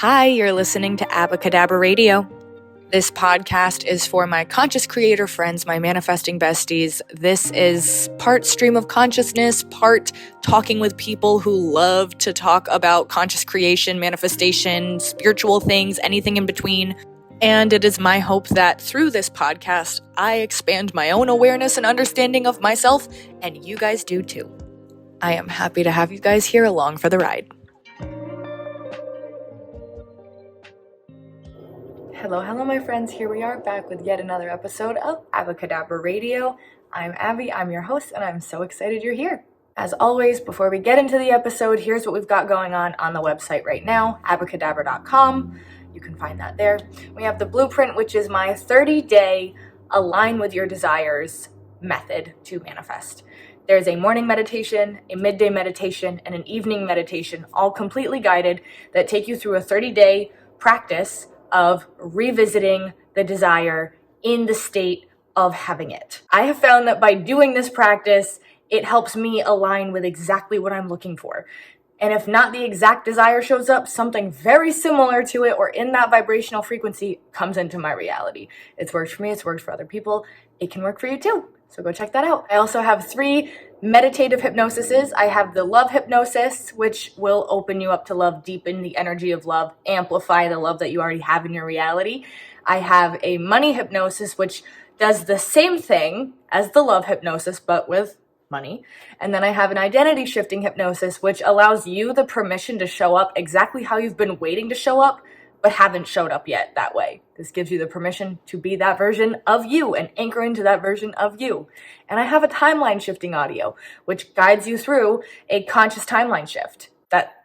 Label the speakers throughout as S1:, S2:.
S1: Hi, you're listening to Abbacadabra Radio. This podcast is for my conscious creator friends, my manifesting besties. This is part stream of consciousness, part talking with people who love to talk about conscious creation, manifestation, spiritual things, anything in between. And it is my hope that through this podcast, I expand my own awareness and understanding of myself, and you guys do too. I am happy to have you guys here along for the ride. Hello, my friends. Here we are back with yet another episode of Abbacadabra Radio. I'm Abby, I'm your host, and I'm so excited you're here. As always, before we get into the episode, here's what we've got going on the website right now, abbacadabra.com. You can find that there. We have the blueprint, which is my 30-day align with your desires method to manifest. There's a morning meditation, a midday meditation, and an evening meditation, all completely guided, that take you through a 30-day practice of revisiting the desire in the state of having it. I have found that by doing this practice, it helps me align with exactly what I'm looking for. And if not the exact desire shows up, something very similar to it or in that vibrational frequency comes into my reality. It's worked for me, it's worked for other people. It can work for you too. So go check that out. I also have 3 meditative hypnosises. I have the love hypnosis, which will open you up to love, deepen the energy of love, amplify the love that you already have in your reality. I have a money hypnosis, which does the same thing as the love hypnosis, but with money. And then I have an identity shifting hypnosis, which allows you the permission to show up exactly how you've been waiting to show up, but haven't showed up yet that way. This gives you the permission to be that version of you and anchor into that version of you. And I have a timeline shifting audio, which guides you through a conscious timeline shift that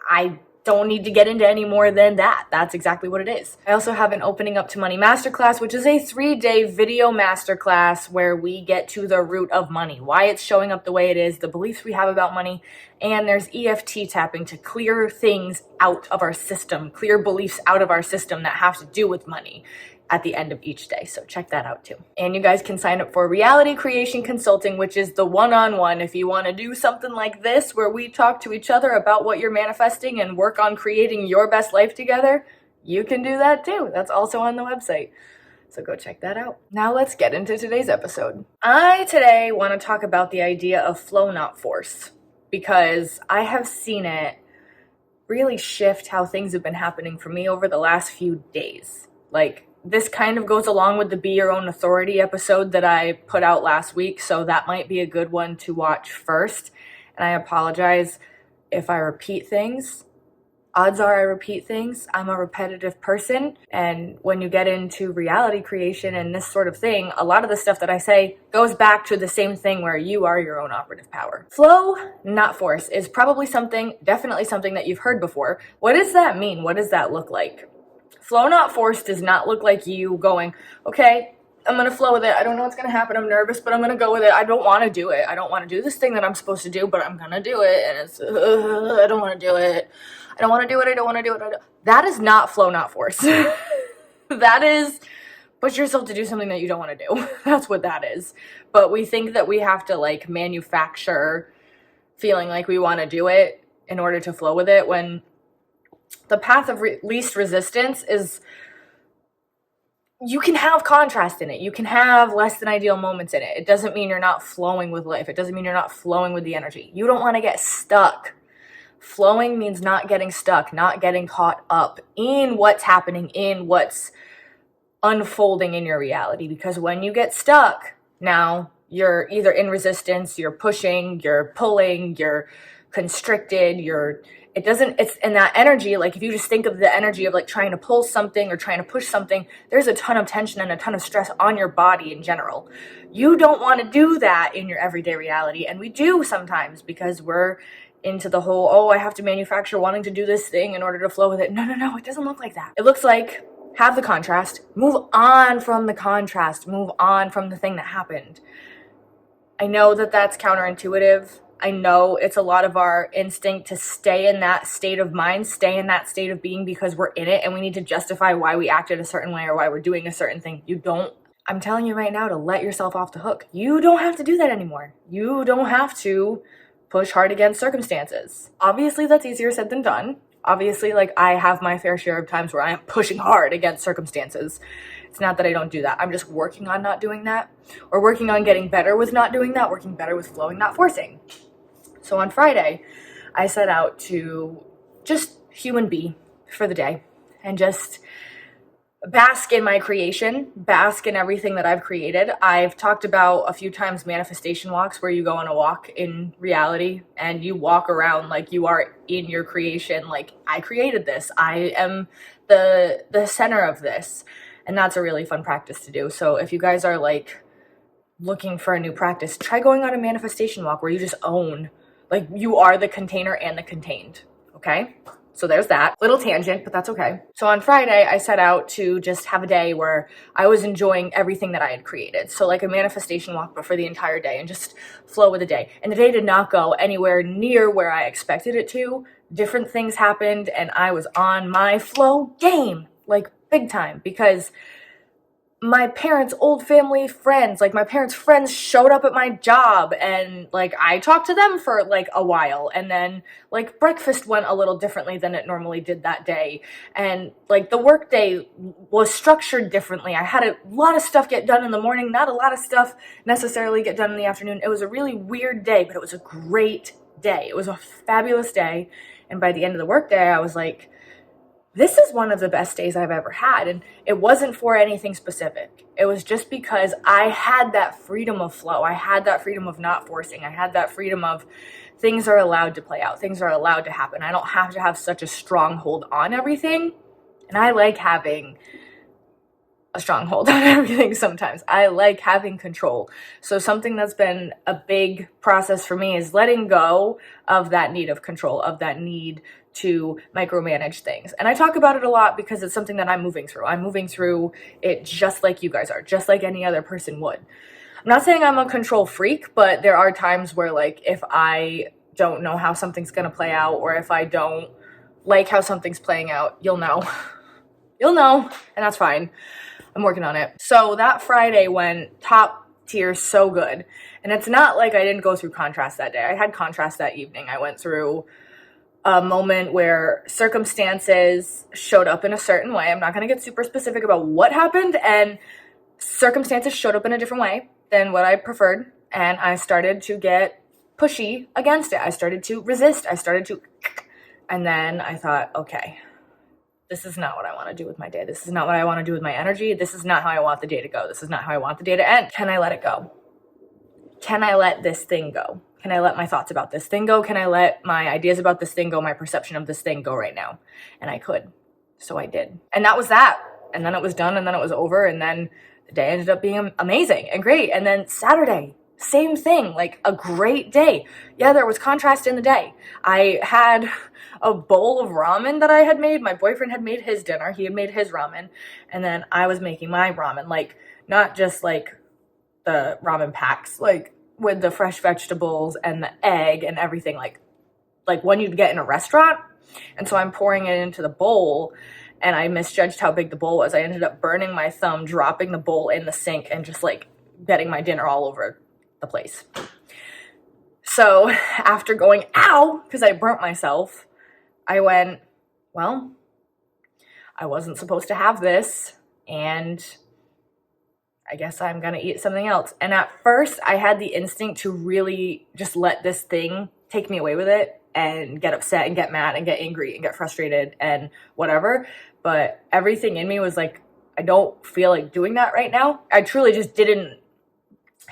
S1: I don't need to get into any more than that. That's exactly what it is. I also have an Opening Up to Money Masterclass, which is a 3-day video masterclass where we get to the root of money, why it's showing up the way it is, the beliefs we have about money, and there's EFT tapping to clear things out of our system, clear beliefs out of our system that have to do with money at the end of each day. So check that out too. And you guys can sign up for reality creation consulting, which is the one-on-one. If you want to do something like this, where we talk to each other about what you're manifesting and work on creating your best life together, you can do that too. That's also on the website. So go check that out. Now let's get into today's episode. I today want to talk about the idea of flow, not force, because I have seen it really shift how things have been happening for me over the last few days. This kind of goes along with the Be Your Own Authority episode that I put out last week, so that might be a good one to watch first. And I apologize if I repeat things. Odds are I repeat things. I'm a repetitive person, and when you get into reality creation and this sort of thing, a lot of the stuff that I say goes back to the same thing where you are your own operative power. Flow, not force, is probably definitely something that you've heard before. What does that mean? What does that look like? Flow, not force does not look like you going, okay, I'm going to flow with it. I don't know what's going to happen. I'm nervous, but I'm going to go with it. I don't want to do it. I don't want to do this thing that I'm supposed to do, but I'm going to do it. And it's, I don't want to do it. I don't want to do it. I don't want to do it. That is not flow, not force. That is push yourself to do something that you don't want to do. That's what that is. But we think that we have to manufacture feeling like we want to do it in order to flow with it, when the path of least resistance is, you can have contrast in it. You can have less than ideal moments in it. It doesn't mean you're not flowing with life. It doesn't mean you're not flowing with the energy. You don't want to get stuck. Flowing means not getting stuck, not getting caught up in what's happening, in what's unfolding in your reality. Because when you get stuck, now you're either in resistance, you're pushing, you're pulling, you're constricted, it's in that energy. If you just think of the energy of trying to pull something or trying to push something, there's a ton of tension and a ton of stress on your body in general. You don't want to do that in your everyday reality. And we do sometimes, because we're into the whole, I have to manufacture wanting to do this thing in order to flow with it. No, it doesn't look like that. It looks like have the contrast, move on from the contrast, move on from the thing that happened. I know that that's counterintuitive. I know it's a lot of our instinct to stay in that state of mind, stay in that state of being, because we're in it and we need to justify why we acted a certain way or why we're doing a certain thing. I'm telling you right now to let yourself off the hook. You don't have to do that anymore. You don't have to push hard against circumstances. Obviously, that's easier said than done. Obviously, like, I have my fair share of times where I am pushing hard against circumstances. It's not that I don't do that. I'm just working on not doing that, or working on getting better with not doing that, working better with flowing, not forcing. So on Friday, I set out to just human be for the day and just bask in my creation, bask in everything that I've created. I've talked about a few times manifestation walks, where you go on a walk in reality and you walk around like you are in your creation. Like, I created this. I am the center of this. And that's a really fun practice to do. So if you guys are like looking for a new practice, try going on a manifestation walk where you just own, like, you are the container and the contained. Okay? So there's that little tangent, but that's okay. So on Friday, I set out to just have a day where I was enjoying everything that I had created. So like a manifestation walk, but for the entire day, and just flow with the day. And the day did not go anywhere near where I expected it to. Different things happened, and I was on my flow game, like big time, because my parents' old family friends, like my parents' friends, showed up at my job, and like I talked to them for like a while, and then like breakfast went a little differently than it normally did that day, and like the work day was structured differently. I had a lot of stuff get done in the morning, not a lot of stuff necessarily get done in the afternoon. It was a really weird day, but it was a great day. It was a fabulous day, and by the end of the work day, I was like, this is one of the best days I've ever had. And it wasn't for anything specific. It was just because I had that freedom of flow. I had that freedom of not forcing. I had that freedom of things are allowed to play out. Things are allowed to happen. I don't have to have such a stronghold on everything. And I like having a stronghold on everything sometimes. I like having control. So something that's been a big process for me is letting go of that need of control, of that need to micromanage things. And I talk about it a lot because it's something that I'm moving through. I'm moving through it just like you guys are, just like any other person would. I'm not saying I'm a control freak, but there are times where, like, if I don't know how something's going to play out, or if I don't like how something's playing out, you'll know. You'll know, and that's fine. I'm working on it. So that Friday went top tier, so good. And it's not like I didn't go through contrast that day. I had contrast that evening. I went through a moment where circumstances showed up in a certain way. I'm not going to get super specific about what happened, and circumstances showed up in a different way than what I preferred. And I started to get pushy against it. I started to resist. And then I thought, okay, this is not what I want to do with my day. This is not what I want to do with my energy. This is not how I want the day to go. This is not how I want the day to end. Can I let it go? Can I let this thing go? Can I let my thoughts about this thing go? Can I let my ideas about this thing go, my perception of this thing go right now? And I could. So I did. And that was that. And then it was done, and then it was over, and then the day ended up being amazing and great. And then Saturday, same thing, like a great day. Yeah, there was contrast in the day. I had a bowl of ramen that I had made. My boyfriend had made his dinner. He had made his ramen. And then I was making my ramen, like not just like the ramen packs, like with the fresh vegetables and the egg and everything, like one you'd get in a restaurant. And so I'm pouring it into the bowl, and I misjudged how big the bowl was. I ended up burning my thumb, dropping the bowl in the sink, and just like getting my dinner all over the place. So after going, ow, because I burnt myself, I went, well, I wasn't supposed to have this, and I guess I'm going to eat something else. And at first, I had the instinct to really just let this thing take me away with it and get upset and get mad and get angry and get frustrated and whatever. But everything in me was like, I don't feel like doing that right now. I truly just didn't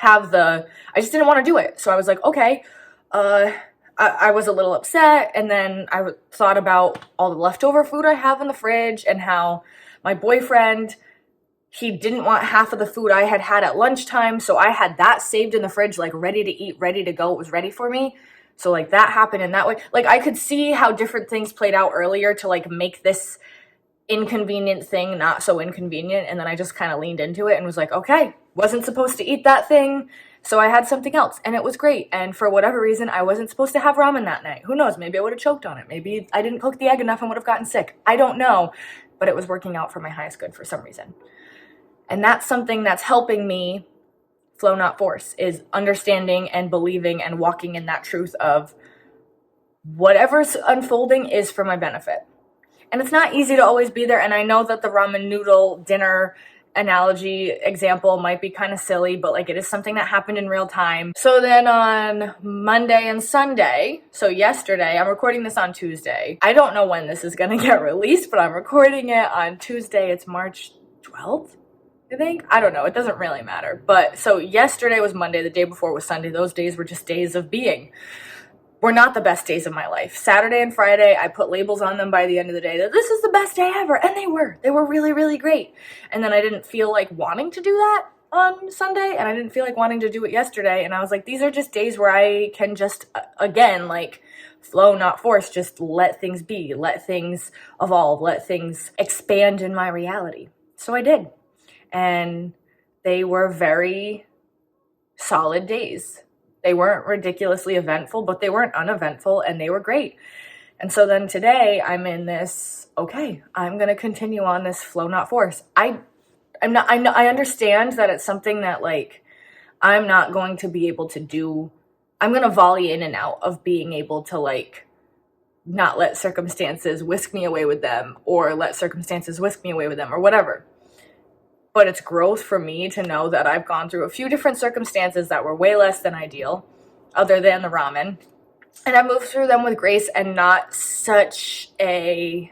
S1: I just didn't want to do it. So I was like, okay, I was a little upset. And then I thought about all the leftover food I have in the fridge, and how my boyfriend, he didn't want half of the food I had had at lunchtime. So I had that saved in the fridge, like ready to eat, ready to go. It was ready for me. So like that happened in that way. Like I could see how different things played out earlier to like make this inconvenient thing not so inconvenient. And then I just kind of leaned into it and was like, okay, wasn't supposed to eat that thing. So I had something else, and it was great. And for whatever reason, I wasn't supposed to have ramen that night. Who knows? Maybe I would have choked on it. Maybe I didn't cook the egg enough and would have gotten sick. I don't know. But it was working out for my highest good for some reason. And that's something that's helping me flow, not force, is understanding and believing and walking in that truth of whatever's unfolding is for my benefit. And it's not easy to always be there. And I know that the ramen noodle dinner analogy example might be kind of silly, but like it is something that happened in real time. So then on Monday and Sunday, so yesterday, I'm recording this on Tuesday. I don't know when this is going to get released, but I'm recording it on Tuesday. It's March 12th, I think. I don't know. It doesn't really matter. But so yesterday was Monday. The day before was Sunday. Those days were just days of being. Were not the best days of my life. Saturday and Friday, I put labels on them by the end of the day that this is the best day ever. And they were. They were really, really great. And then I didn't feel like wanting to do that on Sunday. And I didn't feel like wanting to do it yesterday. And I was like, these are just days where I can just, again, like flow, not force. Just let things be. Let things evolve. Let things expand in my reality. So I did. And they were very solid days. They weren't ridiculously eventful, but they weren't uneventful, and they were great. And so then today I'm in this, okay, I'm going to continue on this flow, not force. I understand that it's something that like, I'm not going to be able to do. I'm going to volley in and out of being able to like, not let circumstances whisk me away with them, or let circumstances whisk me away with them, or whatever. But it's growth for me to know that I've gone through a few different circumstances that were way less than ideal, other than the ramen. And I moved through them with grace and not such a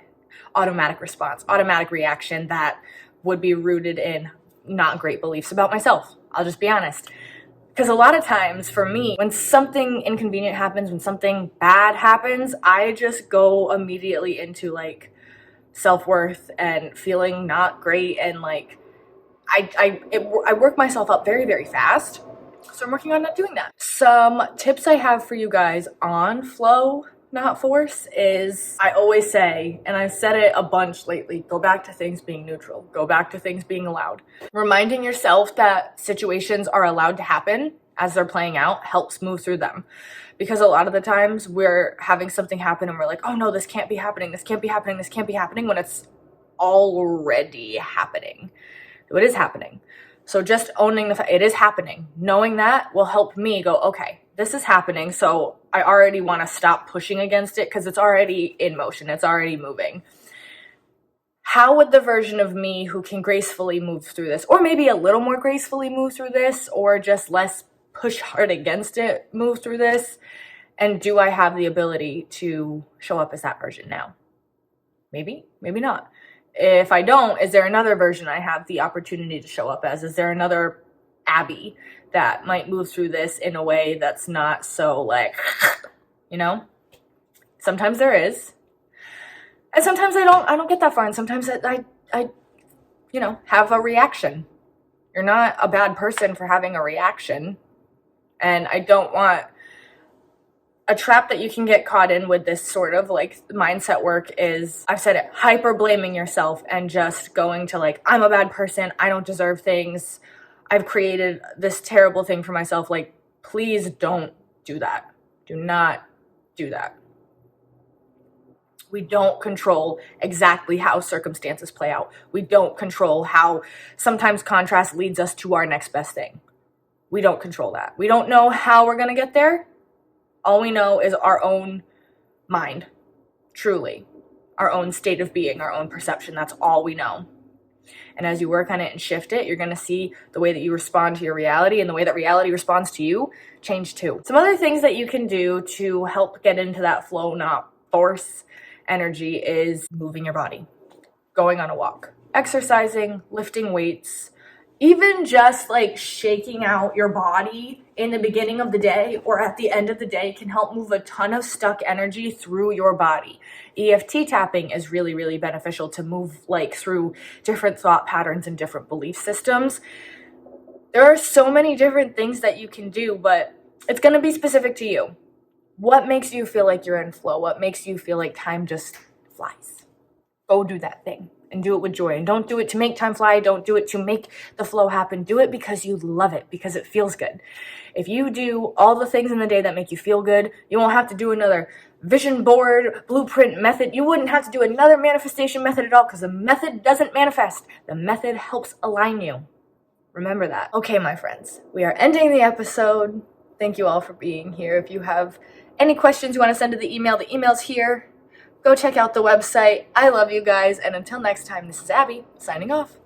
S1: automatic response, automatic reaction that would be rooted in not great beliefs about myself. I'll just be honest. Because a lot of times for me, when something inconvenient happens, when something bad happens, I just go immediately into like self-worth and feeling not great, and like I work myself up very, very fast. So I'm working on not doing that. Some tips I have for you guys on flow, not force, is I always say, and I've said it a bunch lately, go back to things being neutral. Go back to things being allowed. Reminding yourself that situations are allowed to happen as they're playing out helps move through them. Because a lot of the times we're having something happen and we're like, oh no, this can't be happening. This can't be happening. This can't be happening, when it's already happening. It is happening. So just owning the fact it is happening, knowing that will help me go, okay, this is happening. So I already want to stop pushing against it because it's already in motion. It's already moving. How would the version of me who can gracefully move through this, or maybe a little more gracefully move through this, or just less push hard against it, move through this? And do I have the ability to show up as that version now? Maybe, maybe not. If I don't, is there another version I have the opportunity to show up as? Is there another Abby that might move through this in a way that's not so like, you know? Sometimes there is. And sometimes I don't get that far. And sometimes I you know, have a reaction. You're not a bad person for having a reaction. And I don't want a trap that you can get caught in with this sort of like mindset work is, I've said it, hyper blaming yourself and just going to like, I'm a bad person. I don't deserve things. I've created this terrible thing for myself. Like, please don't do that. Do not do that. We don't control exactly how circumstances play out. We don't control how sometimes contrast leads us to our next best thing. We don't control that. We don't know how we're going to get there. All we know is our own mind, truly, our own state of being, our own perception. That's all we know. And as you work on it and shift it, you're going to see the way that you respond to your reality and the way that reality responds to you change too. Some other things that you can do to help get into that flow, not force energy, is moving your body, going on a walk, exercising, lifting weights, even just like shaking out your body in the beginning of the day or at the end of the day can help move a ton of stuck energy through your body. EFT tapping is really, really beneficial to move like through different thought patterns and different belief systems. There are so many different things that you can do, but it's going to be specific to you. What makes you feel like you're in flow? What makes you feel like time just flies? Go do that thing. And do it with joy. And don't do it to make time fly. Don't do it to make the flow happen. Do it because you love it, because it feels good. If you do all the things in the day that make you feel good, you won't have to do another vision board, blueprint method. You wouldn't have to do another manifestation method at all, because the method doesn't manifest. The method helps align you. Remember that. Okay, my friends, we are ending the episode. Thank you all for being here. If you have any questions you want to send to the email's here. Go check out the website. I love you guys, and until next time, this is Abby, signing off.